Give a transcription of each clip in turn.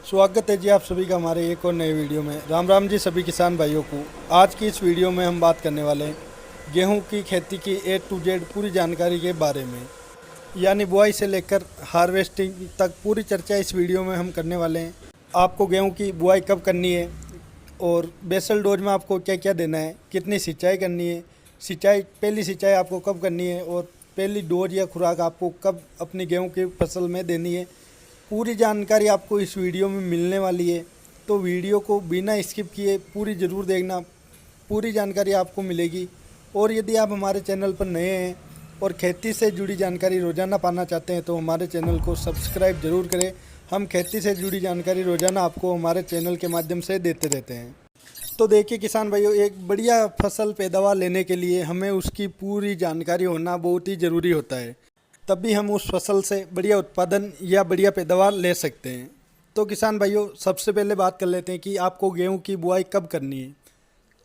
स्वागत है जी आप सभी का हमारे एक और नए वीडियो में। राम राम जी सभी किसान भाइयों को। आज की इस वीडियो में हम बात करने वाले हैं गेहूं की खेती की A to Z पूरी जानकारी के बारे में, यानी बुआई से लेकर हार्वेस्टिंग तक पूरी चर्चा इस वीडियो में हम करने वाले हैं। आपको गेहूं की बुआई कब करनी है और बेसल डोज में आपको क्या क्या देना है, कितनी सिंचाई करनी है, पहली सिंचाई आपको कब करनी है और पहली डोज या खुराक आपको कब अपनी गेहूं की फसल में देनी है, पूरी जानकारी आपको इस वीडियो में मिलने वाली है। तो वीडियो को बिना स्किप किए पूरी ज़रूर देखना, पूरी जानकारी आपको मिलेगी। और यदि आप हमारे चैनल पर नए हैं और खेती से जुड़ी जानकारी रोज़ाना पाना चाहते हैं तो हमारे चैनल को सब्सक्राइब ज़रूर करें। हम खेती से जुड़ी जानकारी रोज़ाना आपको हमारे चैनल के माध्यम से देते रहते हैं। तो देखिए किसान भाइयों, एक बढ़िया फसल पैदावार लेने के लिए हमें उसकी पूरी जानकारी होना बहुत ही ज़रूरी होता है, तभी हम उस फसल से बढ़िया उत्पादन या बढ़िया पैदावार ले सकते हैं। तो किसान भाइयों, सबसे पहले बात कर लेते हैं कि आपको गेहूं की बुआई कब करनी है।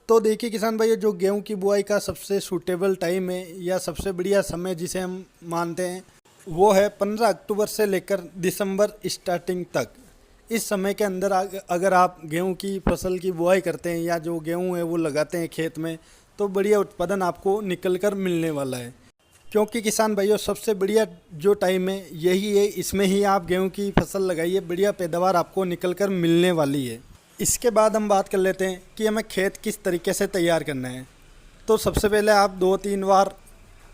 तो देखिए किसान भाइयों, जो गेहूं की बुआई का सबसे सूटेबल टाइम है या सबसे बढ़िया समय जिसे हम मानते हैं वो है 15 अक्टूबर से लेकर दिसंबर स्टार्टिंग तक। इस समय के अंदर अगर आप गेहूं की फसल की बुआई करते हैं या जो गेहूं है वो लगाते हैं खेत में, तो बढ़िया उत्पादन आपको निकल कर मिलने वाला है। क्योंकि किसान भाइयों, सबसे बढ़िया जो टाइम है यही है, इसमें ही आप गेहूं की फसल लगाइए, बढ़िया पैदावार आपको निकल कर मिलने वाली है। इसके बाद हम बात कर लेते हैं कि हमें खेत किस तरीके से तैयार करना है। तो सबसे पहले आप 2-3 बार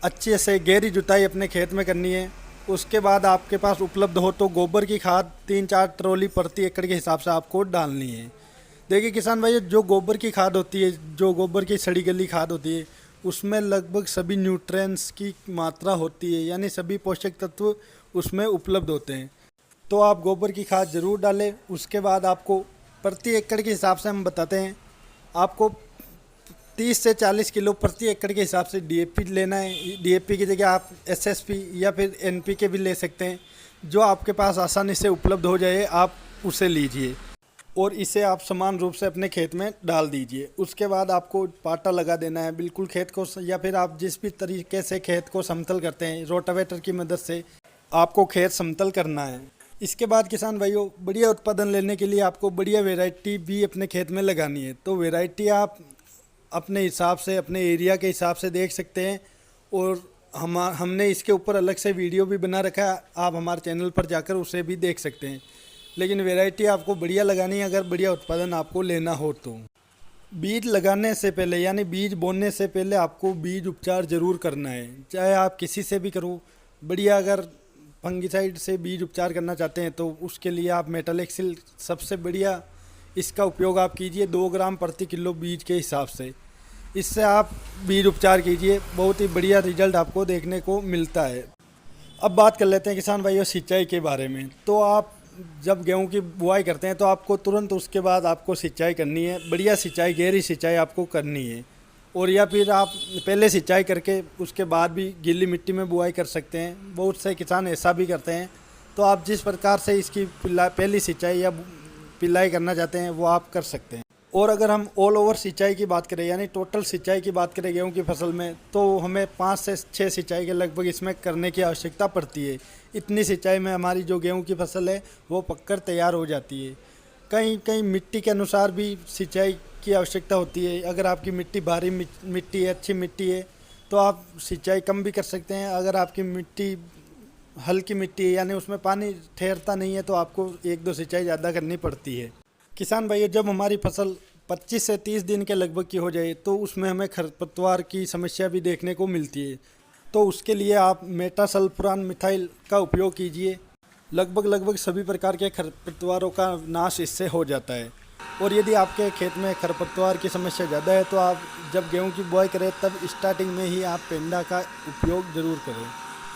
अच्छे से गहरी जुताई अपने खेत में करनी है। उसके बाद आपके पास उपलब्ध हो तो गोबर की खाद 3-4 ट्रॉली प्रति एकड़ के हिसाब से आपको डालनी है। देखिए किसान भाइयों, जो गोबर की खाद होती है, जो गोबर की सड़ी गली खाद होती है, उसमें लगभग सभी न्यूट्रिएंट्स की मात्रा होती है, यानी सभी पोषक तत्व उसमें उपलब्ध होते हैं। तो आप गोबर की खाद ज़रूर डालें। उसके बाद आपको प्रति एकड़ के हिसाब से हम बताते हैं, आपको 30 से 40 किलो प्रति एकड़ के हिसाब से DAP लेना है। DAP की जगह आप SSP या फिर NPK भी ले सकते हैं। जो आपके पास आसानी से उपलब्ध हो जाए आप उसे लीजिए और इसे आप समान रूप से अपने खेत में डाल दीजिए। उसके बाद आपको पाटा लगा देना है बिल्कुल खेत को, या फिर आप जिस भी तरीके से खेत को समतल करते हैं, रोटावेटर की मदद से आपको खेत समतल करना है। इसके बाद किसान भाइयों, बढ़िया उत्पादन लेने के लिए आपको बढ़िया वैरायटी भी अपने खेत में लगानी है। तो वैरायटी आप अपने हिसाब से, अपने एरिया के हिसाब से देख सकते हैं और हमने इसके ऊपर अलग से वीडियो भी बना रखा है, आप हमारे चैनल पर जाकर उसे भी देख सकते हैं। लेकिन वैरायटी आपको बढ़िया लगानी है अगर बढ़िया उत्पादन आपको लेना हो तो। बीज लगाने से पहले यानी बीज बोने से पहले आपको बीज उपचार ज़रूर करना है, चाहे आप किसी से भी करो। बढ़िया अगर फंगिसाइड से बीज उपचार करना चाहते हैं तो उसके लिए आप मेटालेक्सिल सबसे बढ़िया इसका उपयोग आप कीजिए 2 ग्राम प्रति किलो बीज के हिसाब से। इससे आप बीज उपचार कीजिए, बहुत ही बढ़िया रिजल्ट आपको देखने को मिलता है। अब बात कर लेते हैं किसान भाइयों सिंचाई के बारे में। तो आप जब गेहूं की बुआई करते हैं तो आपको तुरंत उसके बाद आपको सिंचाई करनी है, बढ़िया सिंचाई, गहरी सिंचाई आपको करनी है। और या फिर आप पहले सिंचाई करके उसके बाद भी गीली मिट्टी में बुआई कर सकते हैं। बहुत से किसान ऐसा भी करते हैं। तो आप जिस प्रकार से इसकी पहली सिंचाई या पिलाई करना चाहते हैं वो आप कर सकते हैं। और अगर हम ऑल ओवर सिंचाई की बात करें, यानी टोटल सिंचाई की बात करें गेहूं की फसल में, तो हमें 5 से 6 सिंचाई के लगभग इसमें करने की आवश्यकता पड़ती है। इतनी सिंचाई में हमारी जो गेहूं की फसल है वो पककर तैयार हो जाती है। कहीं कहीं मिट्टी के अनुसार भी सिंचाई की आवश्यकता होती है। अगर आपकी मिट्टी भारी मिट्टी है, अच्छी मिट्टी है, तो आप सिंचाई कम भी कर सकते हैं। अगर आपकी मिट्टी हल्की मिट्टी है यानी उसमें पानी ठहरता नहीं है तो आपको 1-2 सिंचाई ज़्यादा करनी पड़ती है। किसान भाइयों, जब हमारी फसल 25 से 30 दिन के लगभग की हो जाए तो उसमें हमें खरपतवार की समस्या भी देखने को मिलती है। तो उसके लिए आप मेटासल्फुरान मिथाइल का उपयोग कीजिए। लगभग सभी प्रकार के खरपतवारों का नाश इससे हो जाता है। और यदि आपके खेत में खरपतवार की समस्या ज़्यादा है तो आप जब गेहूं की बुआई करें तब स्टार्टिंग में ही आप पेंडा का उपयोग ज़रूर करें।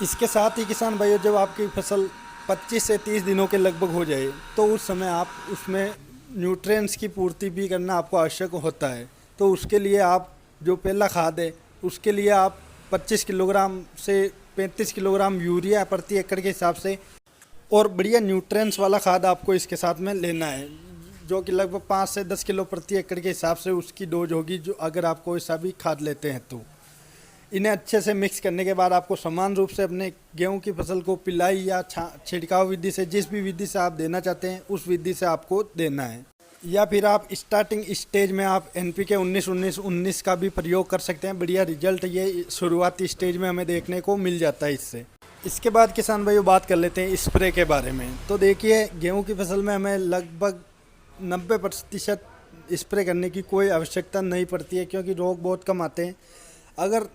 इसके साथ ही किसान भाइयों, जब आपकी फसल 25 से 30 दिनों के लगभग हो जाए तो उस समय आप उसमें न्यूट्रिएंट्स की पूर्ति भी करना आपको आवश्यक होता है। तो उसके लिए आप जो पहला खाद है उसके लिए आप 25 किलोग्राम से 35 किलोग्राम यूरिया प्रति एकड़ के हिसाब से और बढ़िया न्यूट्रिएंट्स वाला खाद आपको इसके साथ में लेना है, जो कि लगभग 5 से 10 किलो प्रति एकड़ के हिसाब से उसकी डोज होगी, जो अगर आपको ऐसा भी खाद लेते हैं तो। इन्हें अच्छे से मिक्स करने के बाद आपको समान रूप से अपने गेहूं की फसल को पिलाई या छिड़काव विधि से, जिस भी विधि से आप देना चाहते हैं उस विधि से आपको देना है। या फिर आप स्टार्टिंग स्टेज में आप NPK 19-19-19 का भी प्रयोग कर सकते हैं। बढ़िया रिजल्ट ये शुरुआती स्टेज में हमें देखने को मिल जाता है इससे। इसके बाद किसान भाइयों बात कर लेते हैं स्प्रे के बारे में। तो देखिए, गेहूं की फसल में हमें लगभग 90% स्प्रे करने की कोई आवश्यकता नहीं पड़ती है, क्योंकि रोग बहुत कम आते हैं। अगर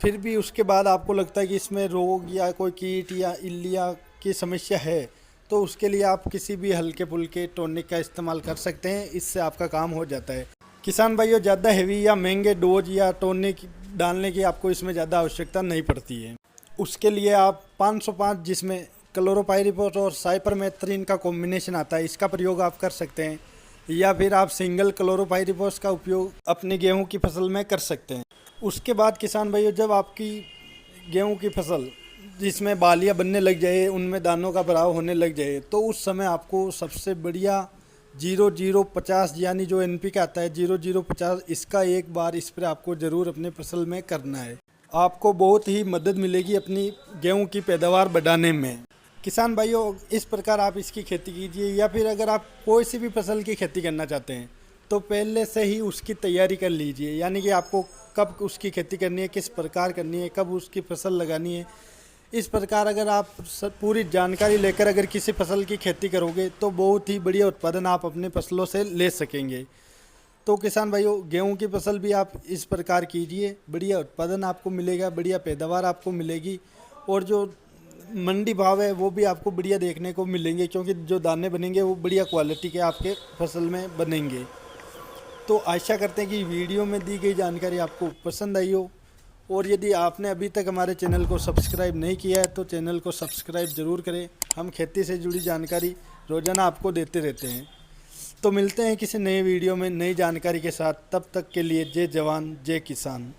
फिर भी उसके बाद आपको लगता है कि इसमें रोग या कोई कीट या इल्लिया की समस्या है, तो उसके लिए आप किसी भी हल्के फुल्के टॉनिक का इस्तेमाल कर सकते हैं। इससे आपका काम हो जाता है। किसान भाइयों, ज़्यादा हेवी या महंगे डोज या टॉनिक डालने की आपको इसमें ज़्यादा आवश्यकता नहीं पड़ती है। उसके लिए आप 505, जिसमें क्लोरोपाइरिफॉस और साइपरमेथ्रिन का कॉम्बिनेशन आता है, इसका प्रयोग आप कर सकते हैं। या फिर आप सिंगल क्लोरोपाइरिफॉस का उपयोग अपने गेहूं की फसल में कर सकते हैं। उसके बाद किसान भाइयों, जब आपकी गेहूं की फसल जिसमें बालियां बनने लग जाए, उनमें दानों का भराव होने लग जाए, तो उस समय आपको सबसे बढ़िया 0050 यानी जो NPK आता है 0050, इसका एक बार स्प्रे आपको ज़रूर अपने फसल में करना है। आपको बहुत ही मदद मिलेगी अपनी गेहूं की पैदावार बढ़ाने में। किसान भाइयों, इस प्रकार आप इसकी खेती कीजिए। या फिर अगर आप कोई सी भी फसल की खेती करना चाहते हैं तो पहले से ही उसकी तैयारी कर लीजिए, यानी कि आपको कब उसकी खेती करनी है, किस प्रकार करनी है, कब उसकी फसल लगानी है। इस प्रकार अगर आप पूरी जानकारी लेकर अगर किसी फसल की खेती करोगे तो बहुत ही बढ़िया उत्पादन आप अपने फसलों से ले सकेंगे। तो किसान भाइयों, गेहूं की फसल भी आप इस प्रकार कीजिए, बढ़िया उत्पादन आपको मिलेगा, बढ़िया पैदावार आपको मिलेगी, और जो मंडी भाव है वो भी आपको बढ़िया देखने को मिलेंगे, क्योंकि जो दाने बनेंगे वो बढ़िया क्वालिटी के आपके फसल में बनेंगे। तो आशा करते हैं कि वीडियो में दी गई जानकारी आपको पसंद आई हो, और यदि आपने अभी तक हमारे चैनल को सब्सक्राइब नहीं किया है तो चैनल को सब्सक्राइब ज़रूर करें। हम खेती से जुड़ी जानकारी रोज़ाना आपको देते रहते हैं। तो मिलते हैं किसी नए वीडियो में नई जानकारी के साथ। तब तक के लिए जय जवान जय किसान।